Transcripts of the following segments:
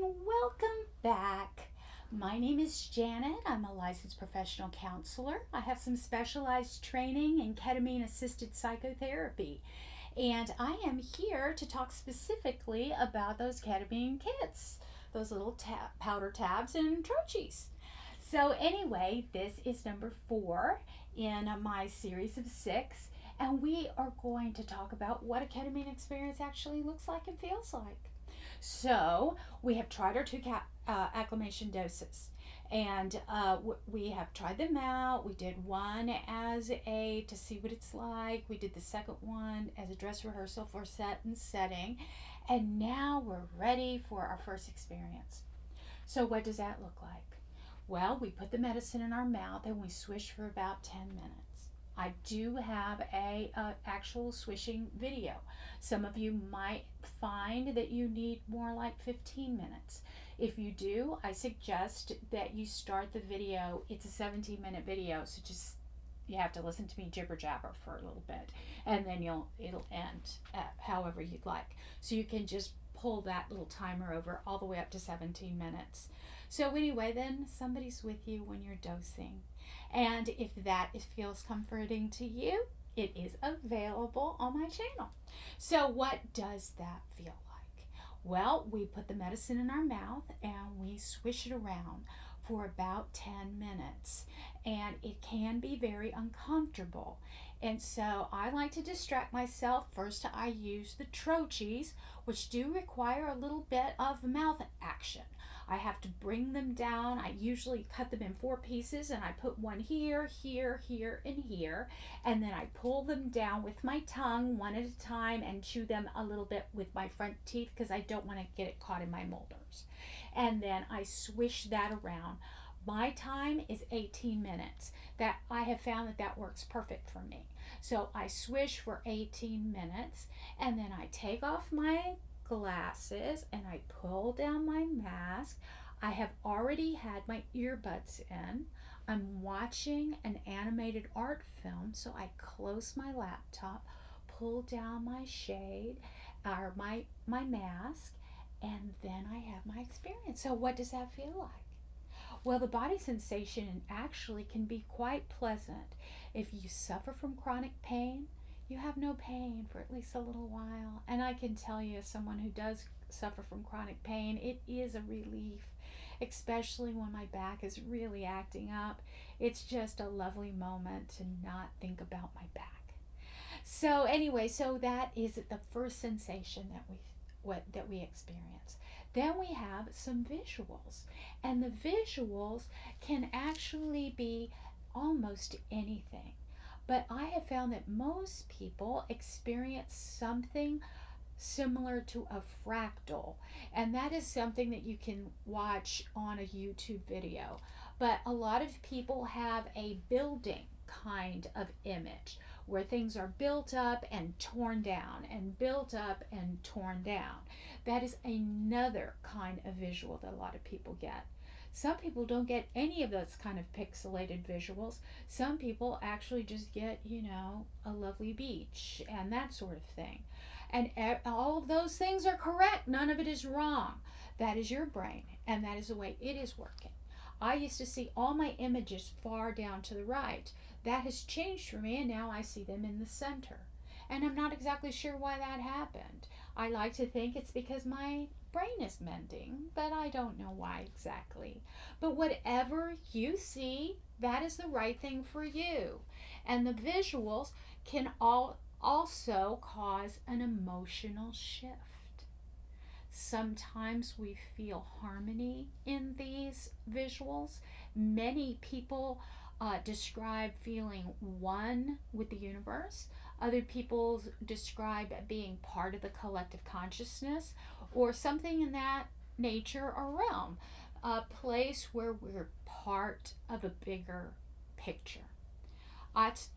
welcome back. My name is Janet. I'm a licensed professional counselor. I have some specialized training in ketamine-assisted psychotherapy, and I am here to talk specifically about those ketamine kits, those little powder tabs and troches. So, anyway, this is number 4 in my series of 6, and we are going to talk about what a ketamine experience actually looks like and feels like. So we have tried our two acclimation doses, and we have tried them out. We did one as a to see what it's like. We did the second one as a dress rehearsal for set and setting, and now we're ready for our first experience. So what does that look like? Well, we put the medicine in our mouth and we swish for about 10 minutes. I do have a actual swishing video. Some of you might find that you need more like 15 minutes. If you do, I suggest that you start the video. It's a 17-minute video, so just you have to listen to me jibber jabber for a little bit, and then it'll end however you'd like. So you can just pull that little timer over all the way up to 17 minutes. So anyway, then somebody's with you when you're dosing. And if that feels comforting to you, it is available on my channel. So what does that feel like? Well, we put the medicine in our mouth and we swish it around for about 10 minutes. And it can be very uncomfortable. And so I like to distract myself. First, I use the troches, which do require a little bit of mouth action. I have to bring them down. I usually cut them in 4 pieces, and I put one here, here, here, and here. And then I pull them down with my tongue one at a time and chew them a little bit with my front teeth because I don't want to get it caught in my molars. And then I swish that around. My time is 18 minutes. That I have found that works perfect for me. So I swish for 18 minutes, and then I take off my glasses and I pull down my mask. I have already had my earbuds in. I'm watching an animated art film, so I close my laptop, pull down my shade or my mask, and then I have my experience. So what does that feel like? Well, the body sensation actually can be quite pleasant. If you suffer from chronic pain, you have no pain for at least a little while. And I can tell you, as someone who does suffer from chronic pain, it is a relief, especially when my back is really acting up. It's just a lovely moment to not think about my back. So anyway, so that is the first sensation that we experience. Then we have some visuals, and the visuals can actually be almost anything. But I have found that most people experience something similar to a fractal, and that is something that you can watch on a YouTube video. But a lot of people have a building kind of image where things are built up and torn down and built up and torn down. That is another kind of visual that a lot of people get. Some people don't get any of those kind of pixelated visuals. Some people actually just get, a lovely beach and that sort of thing. And all of those things are correct. None of it is wrong. That is your brain, and that is the way it is working. I used to see all my images far down to the right. That has changed for me, and now I see them in the center. And I'm not exactly sure why that happened. I like to think it's because my brain is mending, but I don't know why exactly. But whatever you see, that is the right thing for you. And the visuals can also cause an emotional shift. Sometimes we feel harmony in these visuals. Many people describe feeling one with the universe. Other people describe being part of the collective consciousness or something in that nature or realm, a place where we're part of a bigger picture.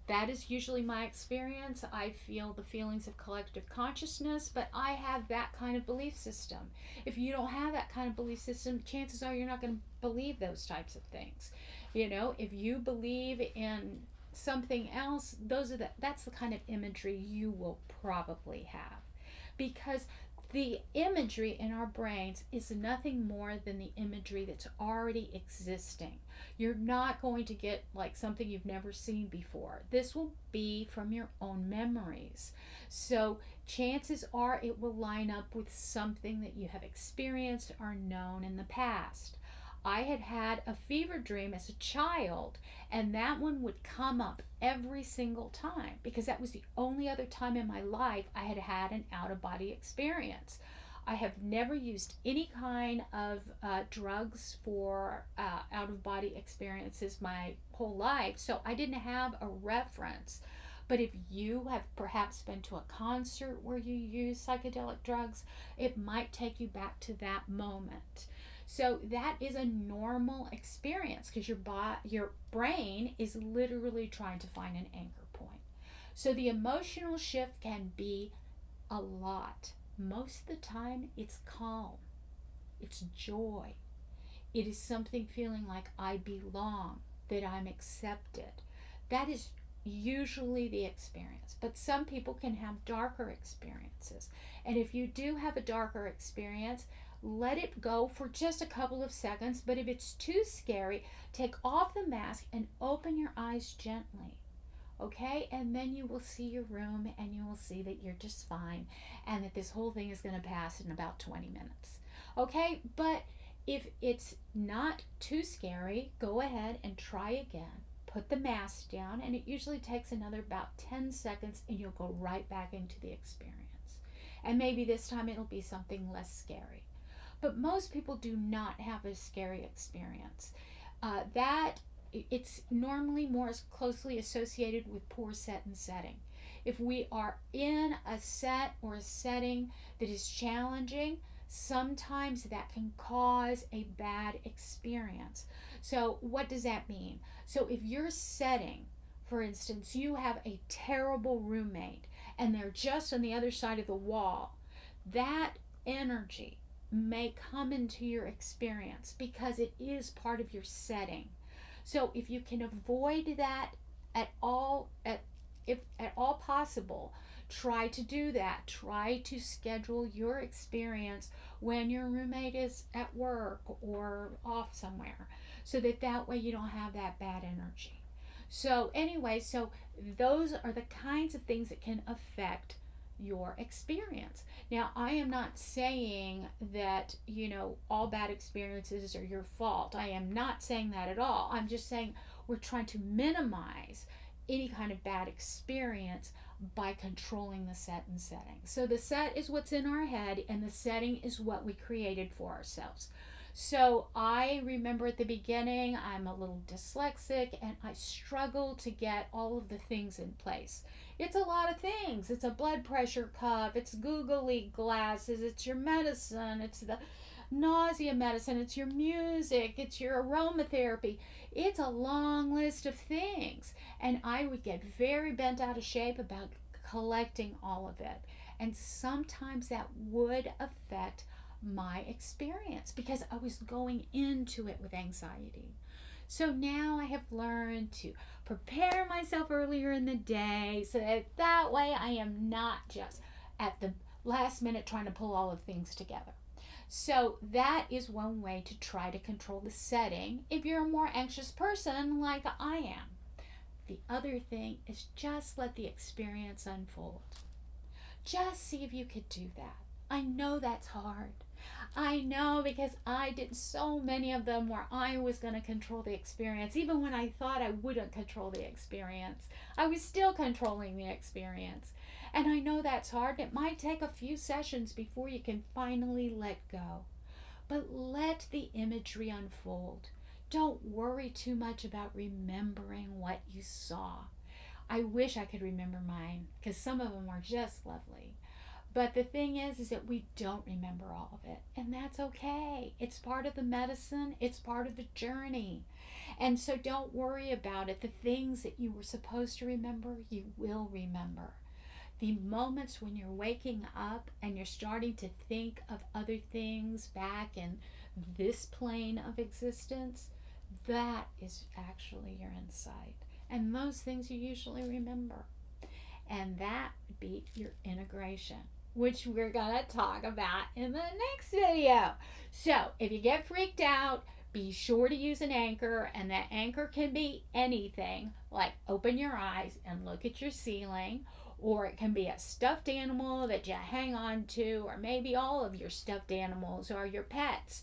That is usually my experience. I feel the feelings of collective consciousness, but I have that kind of belief system. If you don't have that kind of belief system, chances are you're not going to believe those types of things. If you believe in something else, that's the kind of imagery you will probably have, because The imagery in our brains is nothing more than the imagery that's already existing. You're not going to get like something you've never seen before. This will be from your own memories. So chances are it will line up with something that you have experienced or known in the past. I had had a fever dream as a child, and that one would come up every single time because that was the only other time in my life I had had an out of body experience. I have never used any kind of drugs for out of body experiences my whole life, so I didn't have a reference. But if you have perhaps been to a concert where you use psychedelic drugs, it might take you back to that moment. So that is a normal experience because your brain is literally trying to find an anchor point. So the emotional shift can be a lot. Most of the time, it's calm, it's joy. It is something feeling like I belong, that I'm accepted. That is usually the experience. But some people can have darker experiences. And if you do have a darker experience, let it go for just a couple of seconds. But if it's too scary, take off the mask and open your eyes gently. Okay? And then you will see your room and you will see that you're just fine and that this whole thing is going to pass in about 20 minutes. Okay? But if it's not too scary, go ahead and try again. Put the mask down, and it usually takes another about 10 seconds and you'll go right back into the experience. And maybe this time it'll be something less scary. But most people do not have a scary experience. That it's normally more closely associated with poor set and setting. If we are in a set or a setting that is challenging, sometimes that can cause a bad experience. So what does that mean? So if you're setting, for instance, you have a terrible roommate and they're just on the other side of the wall, that energy may come into your experience because it is part of your setting. So if you can avoid that if at all possible, try to do that. Try to schedule your experience when your roommate is at work or off somewhere, so that way you don't have that bad energy. So anyway, so those are the kinds of things that can affect your experience. Now, I am not saying that, all bad experiences are your fault. I am not saying that at all. I'm just saying we're trying to minimize any kind of bad experience by controlling the set and setting. So the set is what's in our head, and the setting is what we created for ourselves. So I remember at the beginning, I'm a little dyslexic and I struggle to get all of the things in place. It's a lot of things. It's a blood pressure cuff, it's googly glasses, it's your medicine, it's the nausea medicine, it's your music, it's your aromatherapy. It's a long list of things. And I would get very bent out of shape about collecting all of it. And sometimes that would affect my experience because I was going into it with anxiety. So now I have learned to prepare myself earlier in the day so that way I am not just at the last minute trying to pull all of things together. So that is one way to try to control the setting if you're a more anxious person like I am. The other thing is just let the experience unfold. Just see if you could do that. I know that's hard. I know because I did so many of them where I was going to control the experience. Even when I thought I wouldn't control the experience, I was still controlling the experience. And I know that's hard. It might take a few sessions before you can finally let go. But let the imagery unfold. Don't worry too much about remembering what you saw. I wish I could remember mine because some of them were just lovely. But the thing is that we don't remember all of it, and that's okay. It's part of the medicine. It's part of the journey. And so don't worry about it. The things that you were supposed to remember, you will remember. The moments when you're waking up and you're starting to think of other things back in this plane of existence, that is actually your insight. And those things you usually remember. And that would be your integration. which we're gonna talk about in the next video. So if you get freaked out, be sure to use an anchor, and that anchor can be anything, like open your eyes and look at your ceiling, or it can be a stuffed animal that you hang on to, or maybe all of your stuffed animals or your pets.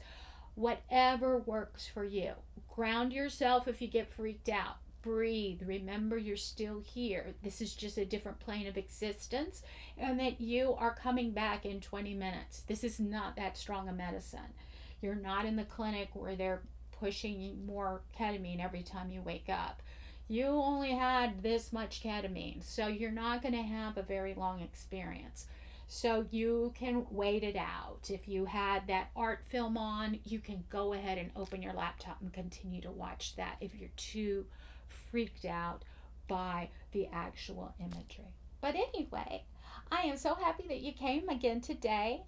Whatever works for you. Ground yourself if you get freaked out. Breathe. Remember, you're still here. This is just a different plane of existence, and that you are coming back in 20 minutes. This is not that strong a medicine. You're not in the clinic where they're pushing more ketamine every time you wake up. You only had this much ketamine, so you're not going to have a very long experience. So you can wait it out. If you had that art film on, you can go ahead and open your laptop and continue to watch that if you're too freaked out by the actual imagery. But anyway, I am so happy that you came again today.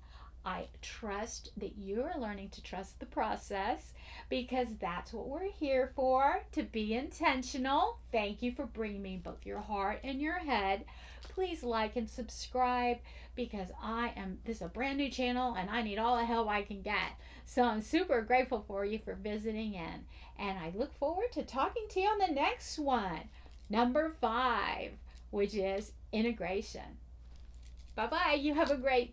I trust that you are learning to trust the process, because that's what we're here for, to be intentional. Thank you for bringing me both your heart and your head. Please like and subscribe, because this is a brand new channel and I need all the help I can get. So I'm super grateful for you for visiting in, and I look forward to talking to you on the next one, number 5, which is integration. Bye bye. You have a great